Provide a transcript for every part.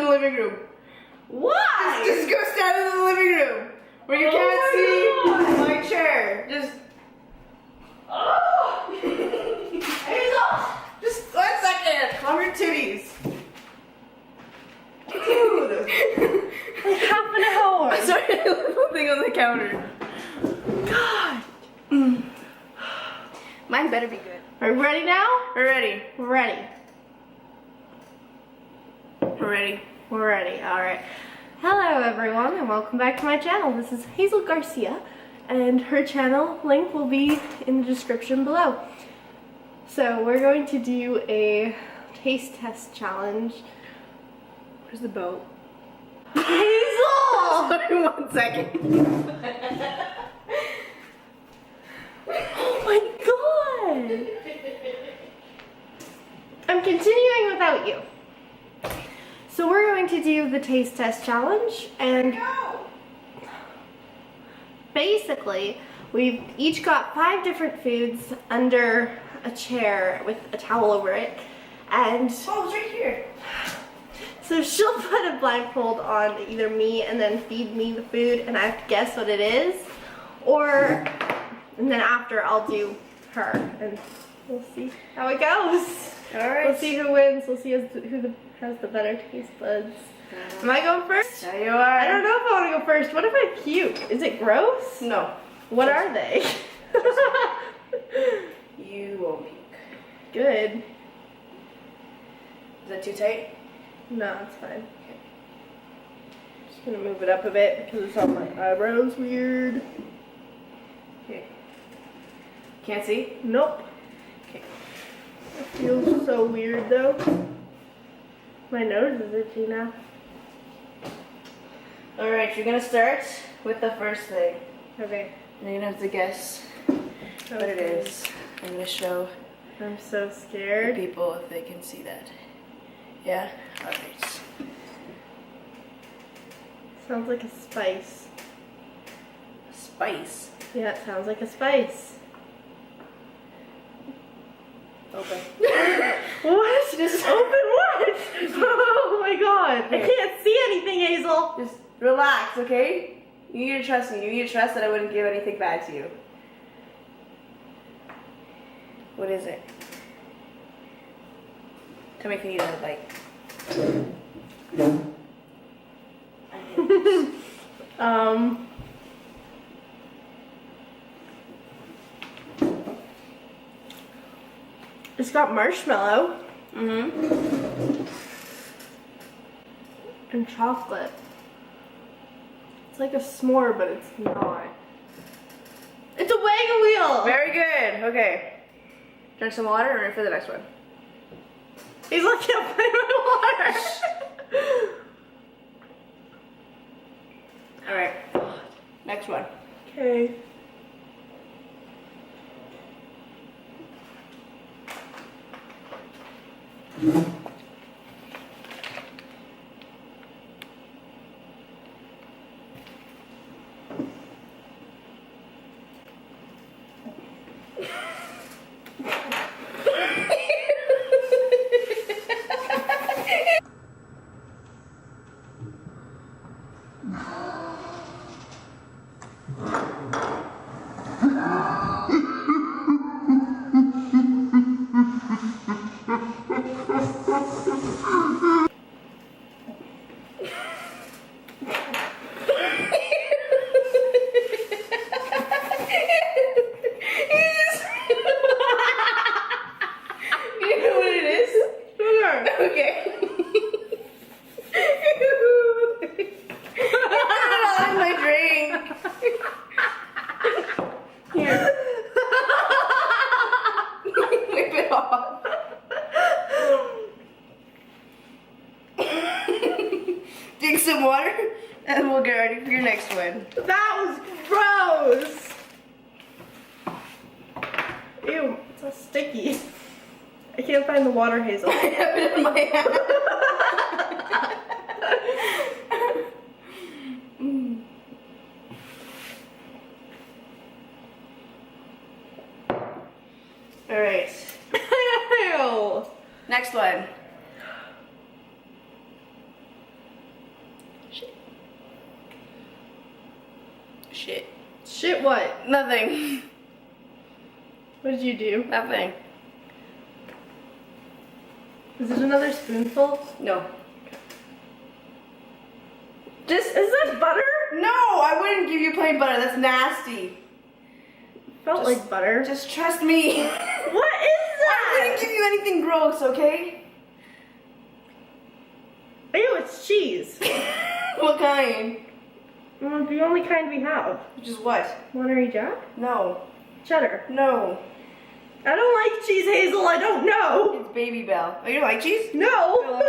living room. Why? Just go stand in the living room where you can't see my chair. Just. Oh! Hazel! Just 1 second. Calm your titties. Dude. Like half an hour. Sorry, I left the thing on the counter. God. Mine better be good. Are we ready now? We're ready. We're ready. We're ready. We're ready. All right. Hello, everyone, and welcome back to my channel. This is Hazel Garcia, and her channel link will be in the description below. So we're going to do a taste test challenge. Where's the boat? Hazel! Sorry, 1 second. Oh my god! I'm continuing without you. So we're going to do the taste test challenge, and basically we've each got 5 different foods under a chair with a towel over it, and Oh, it's right here. so she'll put a blindfold on either me and then feed me the food, and I have to guess what it is, and then after I'll do her, and we'll see how it goes. Alright. We'll see who wins. We'll see who has the better taste buds. Am I going first? There you are. I don't know if I want to go first. What if I puke? Is it gross? No. What are they? You won't puke. Good. Is that too tight? No, it's fine. Okay. Just gonna move it up a bit because it's on my eyebrows weird. Okay. Can't see? Nope. Okay. It feels so weird though. My nose is itchy now. Alright, you're gonna start with the first thing. Okay. And you're gonna have to guess what it is. I'm gonna show I'm so the scared. people if they can see that. Yeah? Alright. Sounds like a spice. Spice. Yeah, it sounds like a spice. Open. What? Just Open what? Oh my god. Okay. I can't see anything, Hazel. Just relax, okay? You need to trust me. You need to trust that I wouldn't give anything bad to you. What is it? Tell me if you need another bite. It's got marshmallow Mm-hmm. and chocolate. It's like a s'more, but it's not. It's a wagon wheel! Very good. Okay. Drink some water and ready for the next one. He's looking at my water! Alright. Next one. Okay. Drink some water and we'll get ready for your next one. That was gross! Ew, it's all sticky. I can't find the water, Hazel. I have it in my hand. Alright. Ew. Next one. Shit. Shit what? Nothing. What did you do? Nothing. Is it another spoonful? No. Is that butter? No, I wouldn't give you plain butter. That's nasty. Felt like butter. Just trust me. What is I that? wouldn't give you anything gross, okay? Ew, it's cheese. What kind? The only kind we have. Which is what? Monterey Jack? No. Cheddar. No. I don't like cheese, Hazel. I don't know. It's Baby Bell. Oh, you don't like cheese? No. I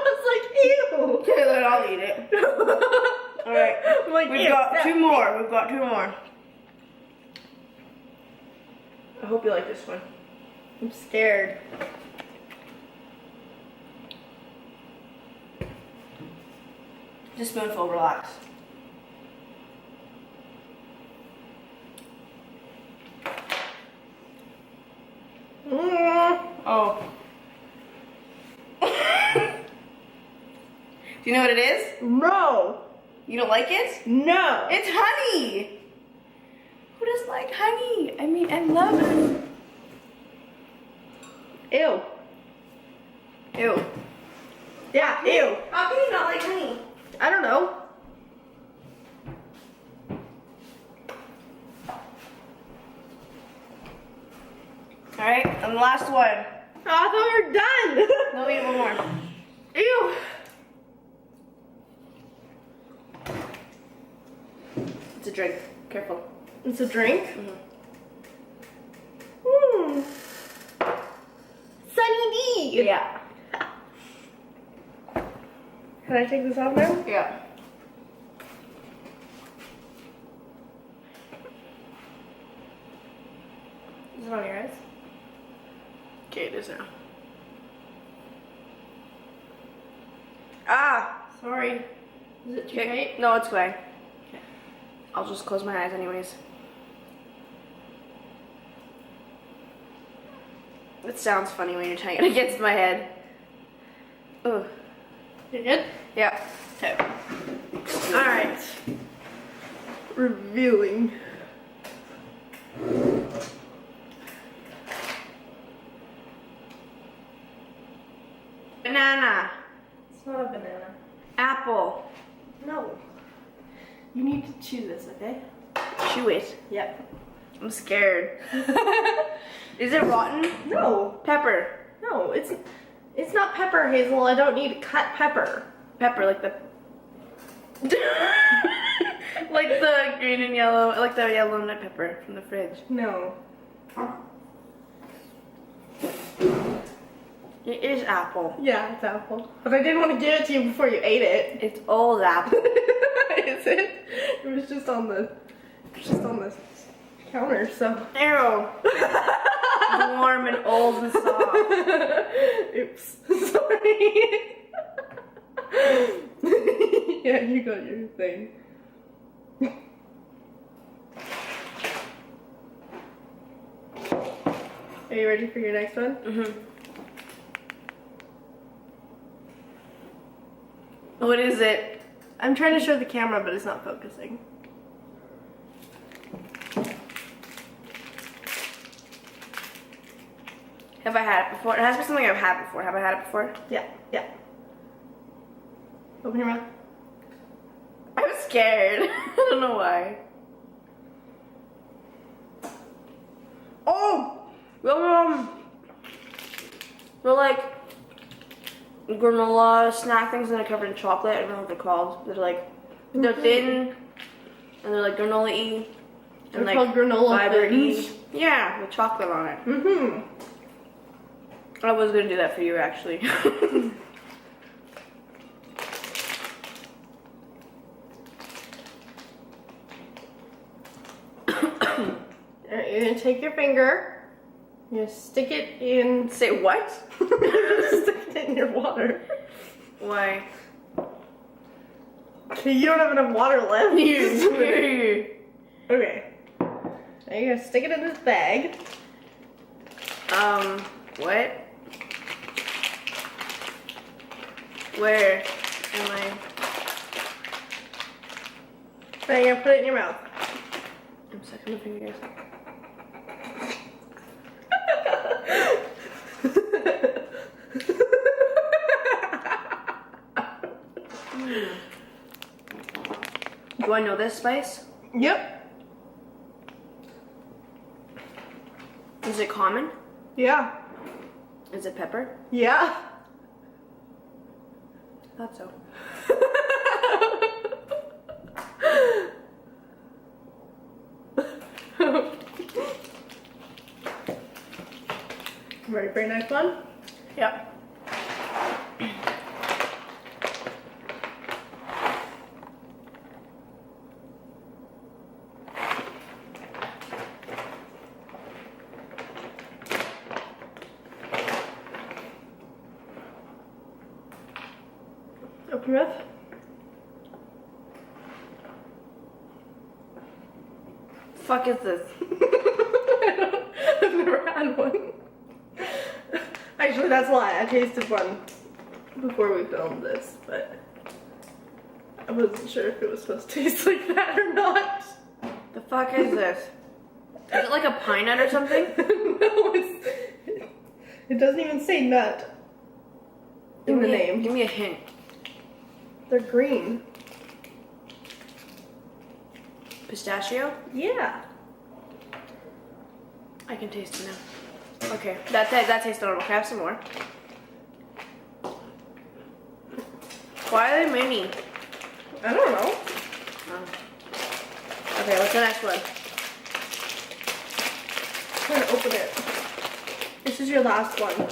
was like, ew. Okay, then I'll eat it. Alright. I'm like, We've ew, got no. two more. We've got two more. I hope you like this one. I'm scared. Just spoonful, relax. Oh. Do you know what it is? No. You don't like it? No. It's honey. Who doesn't like honey? I mean, I love it. Ew. Ew. Yeah, ew. How can you not like honey? I don't know. Alright, and the last one. Oh, I thought we were done. No, we have one more. Ew. It's a drink. Careful. It's a drink? Mm-hmm. Sunny D. Yeah. Can I take this off now? Yeah. Is it on your eyes? Okay, it is now. Ah! Sorry. Is it too tight? No, it's fine. I'll just close my eyes anyways. It sounds funny when you're tying it against my head. Ugh. You're good? Yeah. Okay. Alright. Reviewing. Banana. It's not a banana. Apple. No. You need to chew this, okay? Chew it. Yep. I'm scared. Is it rotten? No. Pepper. No, it's not pepper, Hazel. I don't need cut pepper. Pepper, like the... like the green and yellow, like the yellow nut pepper from the fridge. No. It is apple. Yeah, it's apple. But I didn't want to give it to you before you ate it. It's old apple. Is it? It was just on the counter, so. Ew. Warm and old and soft. Oops. Sorry. Yeah, you got your thing. Are you ready for your next one? Mm-hmm. What is it? I'm trying to show the camera, but it's not focusing. Have I had it before? It has to be something I've had before. Have I had it before? Yeah, yeah. Open your mouth. I'm scared. I don't know why. Oh! They're like granola snack things that are covered in chocolate. I don't know what they're called. They're like, they're thin and they're like granola-y. They're And called granola fiber-y. thins. Yeah, with chocolate on it. Mm-hmm. I was gonna do that for you actually. Alright, you're gonna take your finger, you're gonna stick it in. Say what? Stick it in your water. Why? Okay, you don't have enough water left. Okay. Now you're gonna stick it in this bag. What? Where am I? Then you're gonna put it in your mouth. I'm sucking my fingers. Do I know this spice? Yep. Is it common? Yeah. Is it pepper? Yeah. I thought so. Ready for your next one? Yep. Open your mouth. Fuck is this? I've never had one. Actually, that's a lie. I tasted one before we filmed this, but I wasn't sure if it was supposed to taste like that or not. The fuck is this? Is it like a pine nut or something? No, it doesn't even say nut in the name. Give me a hint. They're green. Pistachio? Yeah. I can taste it now. Okay, that tastes normal. Can I have some more? Why are they mini? I don't know. Oh. Okay, what's the next one? I'm trying to open it. This is your last one.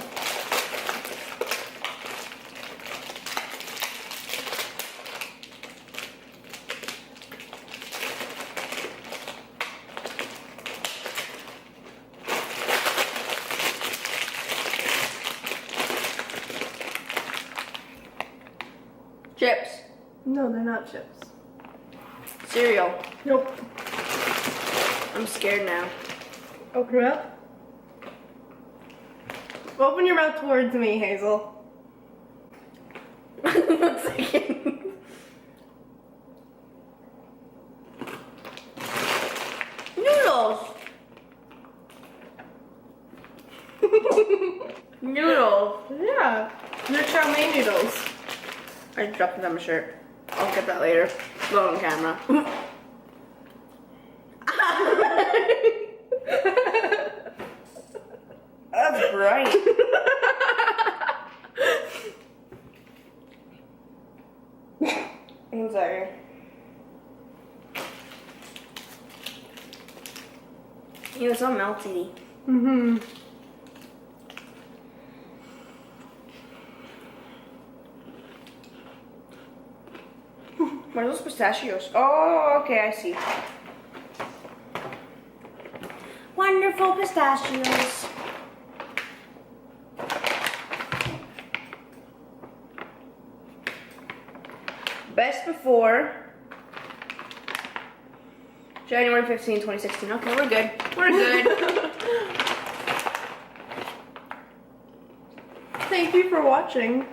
Chips. No, they're not chips. Cereal. Nope. I'm scared now. Open your mouth. Open your mouth towards me, Hazel. 1 second. Noodles. Noodles. Yeah, they're chow mein noodles. I dropped it on my shirt. I'll get that later. Not on camera. That's bright. I'm sorry. It's so melty. Mm-hmm. What are those pistachios? Oh, okay, I see. Wonderful pistachios. Best before January 15, 2016. Okay, we're good. We're good. Thank you for watching.